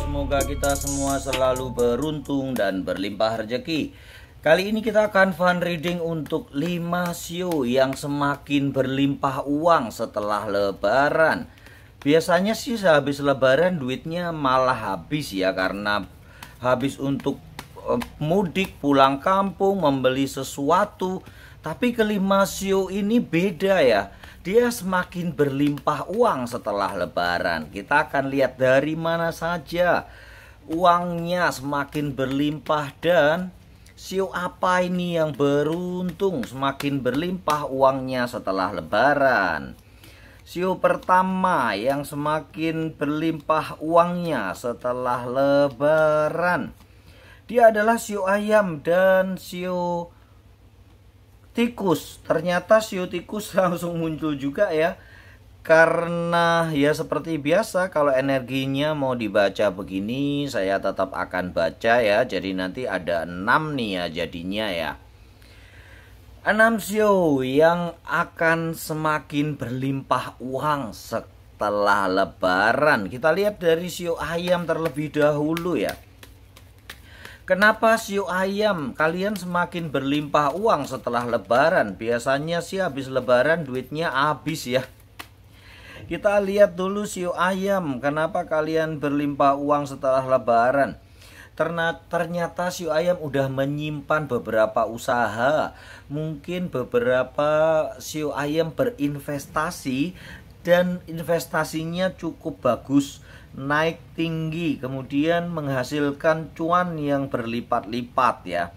semoga kita semua selalu beruntung dan berlimpah rezeki. Kali ini kita akan fun reading untuk 5 sio yang semakin berlimpah uang setelah lebaran. Biasanya sih sehabis lebaran duitnya malah habis ya, karena habis untuk mudik, pulang kampung, membeli sesuatu. Tapi kelima sio ini beda ya, dia semakin berlimpah uang setelah lebaran. Kita akan lihat dari mana saja uangnya semakin berlimpah dan sio apa ini yang beruntung semakin berlimpah uangnya setelah lebaran. Sio pertama yang semakin berlimpah uangnya setelah lebaran, dia adalah sio ayam dan sio tikus. Ternyata sio tikus langsung muncul juga ya, karena ya seperti biasa kalau energinya mau dibaca begini saya tetap akan baca ya. Jadi nanti ada 6 nih ya jadinya ya. 6 sio yang akan semakin berlimpah uang setelah lebaran. Kita lihat dari sio ayam terlebih dahulu ya. Kenapa sio ayam kalian semakin berlimpah uang setelah lebaran? Biasanya sih habis lebaran duitnya habis ya. Kita lihat dulu sio ayam, kenapa kalian berlimpah uang setelah lebaran? Ternyata sio ayam udah menyimpan beberapa usaha. Mungkin beberapa sio ayam berinvestasi dan investasinya cukup bagus, naik tinggi, kemudian menghasilkan cuan yang berlipat-lipat ya.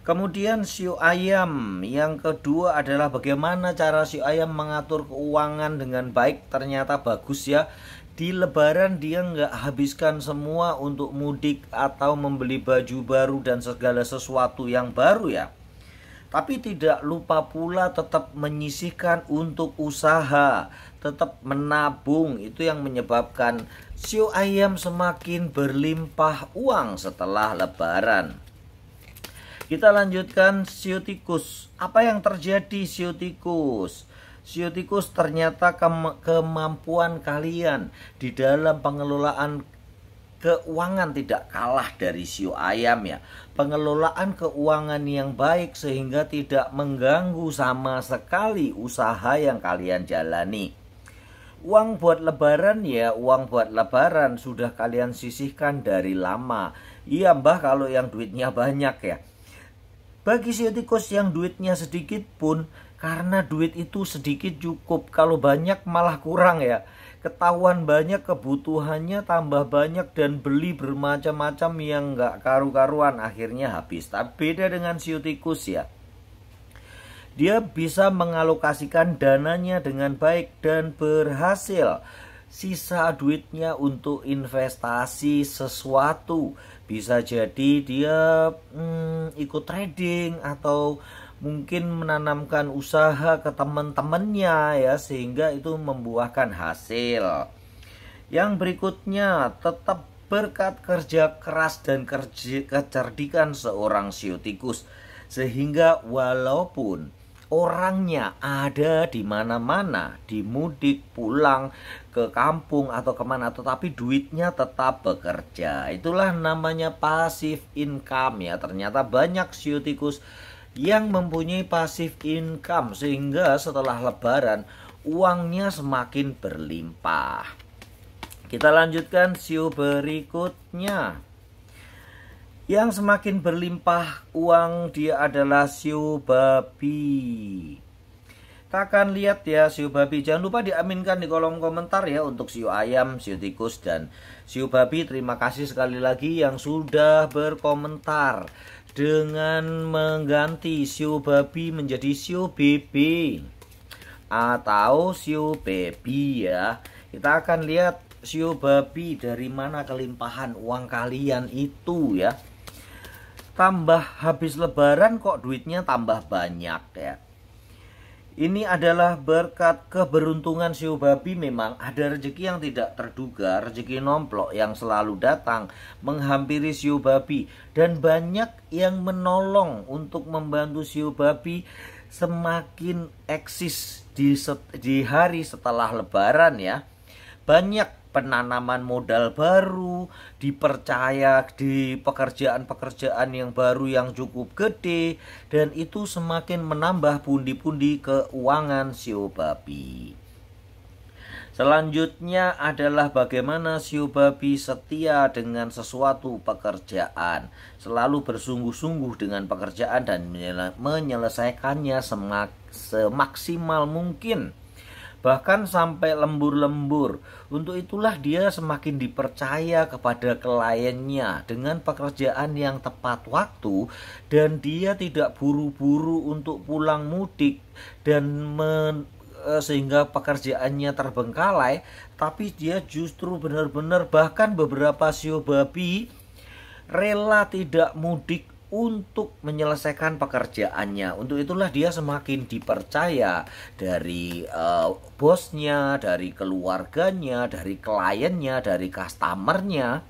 Kemudian sio ayam yang kedua adalah bagaimana cara sio ayam mengatur keuangan dengan baik. Ternyata bagus ya, di lebaran dia nggak habiskan semua untuk mudik atau membeli baju baru dan segala sesuatu yang baru ya, tapi tidak lupa pula tetap menyisihkan untuk usaha, tetap menabung. Itu yang menyebabkan sio ayam semakin berlimpah uang setelah lebaran. Kita lanjutkan sio tikus. Apa yang terjadi sio tikus? Sio tikus, ternyata kemampuan kalian di dalam pengelolaan keuangan tidak kalah dari sio ayam ya. Pengelolaan keuangan yang baik sehingga tidak mengganggu sama sekali usaha yang kalian jalani. Uang buat lebaran ya, uang buat lebaran sudah kalian sisihkan dari lama. Iya mbah kalau yang duitnya banyak ya. Bagi sio tikus yang duitnya sedikit pun, karena duit itu sedikit cukup, kalau banyak malah kurang ya. Ketahuan banyak kebutuhannya tambah banyak dan beli bermacam-macam yang nggak karu-karuan, akhirnya habis. Tapi beda dengan sio tikus ya, dia bisa mengalokasikan dananya dengan baik dan berhasil sisa duitnya untuk investasi sesuatu. Bisa jadi dia ikut trading atau mungkin menanamkan usaha ke teman-temannya ya, sehingga itu membuahkan hasil. Yang berikutnya, tetap berkat kerja keras dan kecerdikan seorang sio tikus, sehingga walaupun orangnya ada di mana-mana, di mudik, pulang ke kampung atau kemana, tetapi duitnya tetap bekerja. Itulah namanya passive income ya. Ternyata banyak sio tikus yang mempunyai passive income sehingga setelah lebaran uangnya semakin berlimpah. Kita lanjutkan sio berikutnya. Yang semakin berlimpah uang dia adalah sio babi. Kita akan lihat ya sio babi. Jangan lupa diaminkan di kolom komentar ya untuk sio ayam, sio tikus, dan sio babi. Terima kasih sekali lagi yang sudah berkomentar dengan mengganti sio babi menjadi sio BB atau sio baby ya. Kita akan lihat sio babi dari mana kelimpahan uang kalian itu ya. Tambah habis lebaran kok duitnya tambah banyak ya. Ini adalah berkat keberuntungan sio babi. Memang ada rezeki yang tidak terduga, rezeki nomplok yang selalu datang menghampiri sio babi, dan banyak yang menolong untuk membantu sio babi semakin eksis di hari setelah lebaran ya. Banyak penanaman modal baru, dipercaya di pekerjaan-pekerjaan yang baru yang cukup gede, dan itu semakin menambah pundi-pundi keuangan shio babi. Selanjutnya adalah bagaimana shio babi setia dengan sesuatu pekerjaan, selalu bersungguh-sungguh dengan pekerjaan dan menyelesaikannya semaksimal mungkin, bahkan sampai lembur-lembur. Untuk itulah dia semakin dipercaya kepada kliennya dengan pekerjaan yang tepat waktu, dan dia tidak buru-buru untuk pulang mudik dan sehingga pekerjaannya terbengkalai, tapi dia justru benar-benar, bahkan beberapa shio babi rela tidak mudik untuk menyelesaikan pekerjaannya. Untuk itulah dia semakin dipercaya dari bosnya, dari keluarganya, dari kliennya, dari customernya.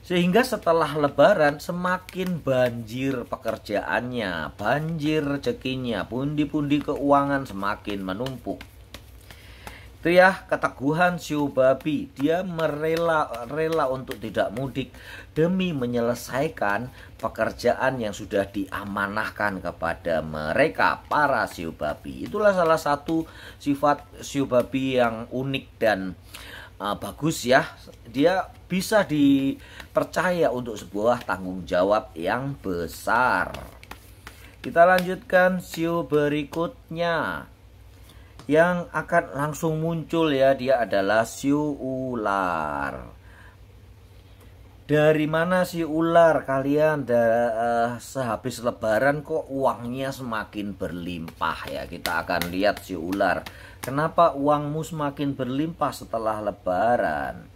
Sehingga setelah lebaran semakin banjir pekerjaannya, banjir rezekinya, pundi-pundi keuangan semakin menumpuk. Itu ya keteguhan shio babi. Dia rela untuk tidak mudik demi menyelesaikan pekerjaan yang sudah diamanahkan kepada mereka, para shio babi. Itulah salah satu sifat shio babi yang unik dan bagus ya. Dia bisa dipercaya untuk sebuah tanggung jawab yang besar. Kita lanjutkan shio berikutnya yang akan langsung muncul ya. Dia adalah shio ular. Dari mana shio ular kalian? Sehabis lebaran kok uangnya semakin berlimpah ya. Kita akan lihat shio ular. Kenapa uangmu semakin berlimpah setelah lebaran?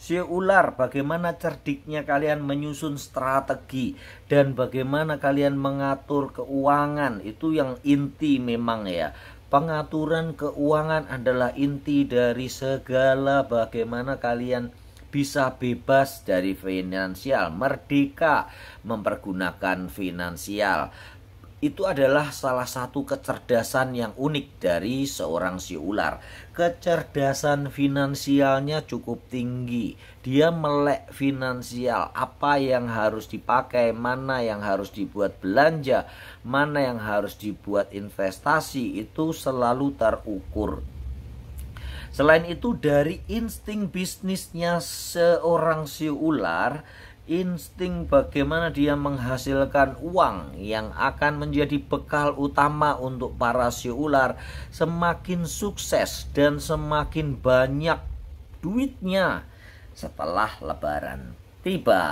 Shio ular, bagaimana cerdiknya kalian menyusun strategi dan bagaimana kalian mengatur keuangan. Itu yang inti memang ya. Pengaturan keuangan adalah inti dari segala, bagaimana kalian bisa bebas dari finansial, merdeka mempergunakan finansial. Itu adalah salah satu kecerdasan yang unik dari seorang shio ular. Kecerdasan finansialnya cukup tinggi. Dia melek finansial, apa yang harus dipakai, mana yang harus dibuat belanja, mana yang harus dibuat investasi, itu selalu terukur. Selain itu, dari insting bisnisnya seorang shio ular, insting bagaimana dia menghasilkan uang yang akan menjadi bekal utama untuk para shio ular, semakin sukses dan semakin banyak duitnya setelah lebaran tiba.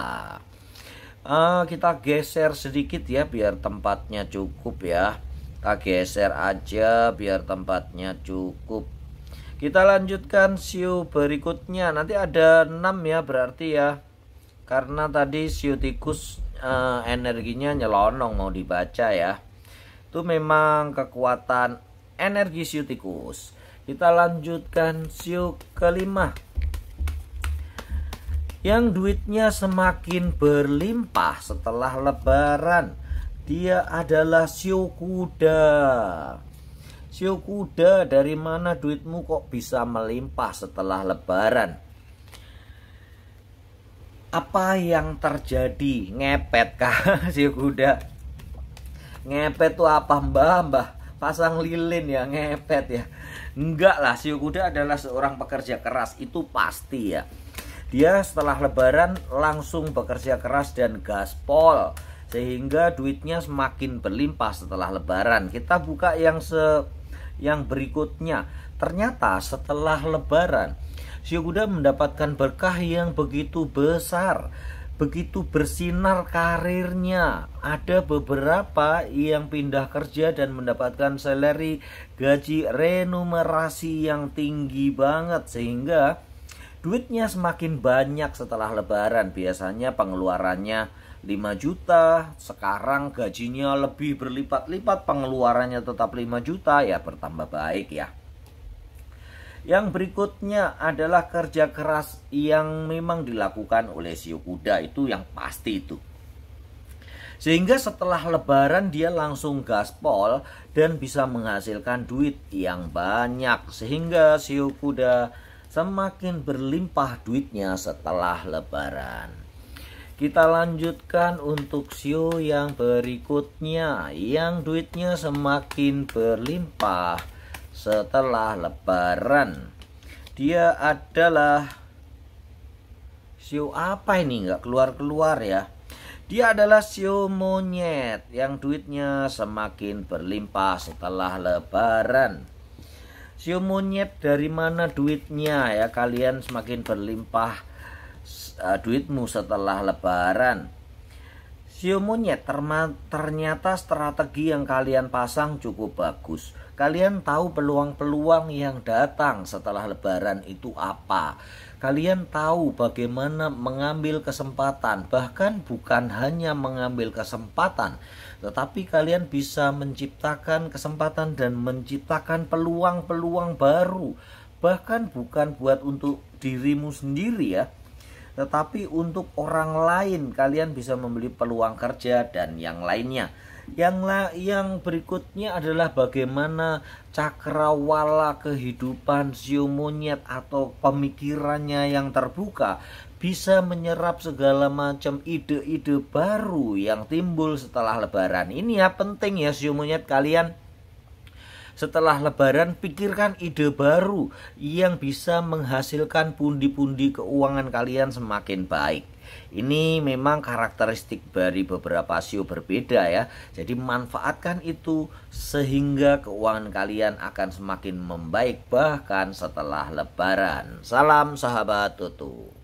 Kita geser sedikit ya biar tempatnya cukup ya. Kita geser aja biar tempatnya cukup. Kita lanjutkan shio berikutnya. Nanti ada 6 ya berarti ya. Karena tadi shio tikus energinya nyelonong mau dibaca ya. Itu memang kekuatan energi shio tikus. Kita lanjutkan shio kelima. Yang duitnya semakin berlimpah setelah lebaran. Dia adalah shio kuda. Shio kuda, dari mana duitmu kok bisa melimpah setelah lebaran? Apa yang terjadi? Ngepet kah shio kuda? Ngepet tuh apa mbah? Pasang lilin ya, ngepet ya? Enggak lah, shio kuda adalah seorang pekerja keras, itu pasti ya. Dia setelah lebaran langsung bekerja keras dan gaspol, sehingga duitnya semakin berlimpah setelah lebaran. Kita buka yang berikutnya. Ternyata setelah lebaran shio kuda mendapatkan berkah yang begitu besar, begitu bersinar karirnya. Ada beberapa yang pindah kerja dan mendapatkan salary, gaji remunerasi yang tinggi banget, sehingga duitnya semakin banyak setelah lebaran. Biasanya pengeluarannya 5 juta, sekarang gajinya lebih berlipat-lipat, pengeluarannya tetap 5 juta, ya bertambah baik ya. Yang berikutnya adalah kerja keras yang memang dilakukan oleh shio kuda, itu yang pasti itu. Sehingga setelah lebaran dia langsung gaspol dan bisa menghasilkan duit yang banyak. Sehingga shio kuda semakin berlimpah duitnya setelah lebaran. Kita lanjutkan untuk sio yang berikutnya, yang duitnya semakin berlimpah setelah lebaran. Dia adalah sio apa ini? Nggak keluar-keluar ya. Dia adalah sio monyet yang duitnya semakin berlimpah setelah lebaran. Sio monyet, dari mana duitnya ya? Kalian semakin berlimpah duitmu setelah lebaran. Sio monyet, ternyata strategi yang kalian pasang cukup bagus. Kalian tahu peluang-peluang yang datang setelah lebaran itu apa. Kalian tahu bagaimana mengambil kesempatan. Bahkan bukan hanya mengambil kesempatan, tetapi kalian bisa menciptakan kesempatan dan menciptakan peluang-peluang baru. Bahkan bukan buat untuk dirimu sendiri ya, tetapi untuk orang lain. Kalian bisa membeli peluang kerja dan yang lainnya. Yang berikutnya adalah bagaimana cakrawala kehidupan sio monyet atau pemikirannya yang terbuka bisa menyerap segala macam ide-ide baru yang timbul setelah lebaran. Ini ya penting ya sio monyet kalian. Setelah lebaran, pikirkan ide baru yang bisa menghasilkan pundi-pundi keuangan kalian semakin baik. Ini memang karakteristik dari beberapa sio berbeda ya. Jadi manfaatkan itu sehingga keuangan kalian akan semakin membaik bahkan setelah lebaran. Salam sahabat Tutu.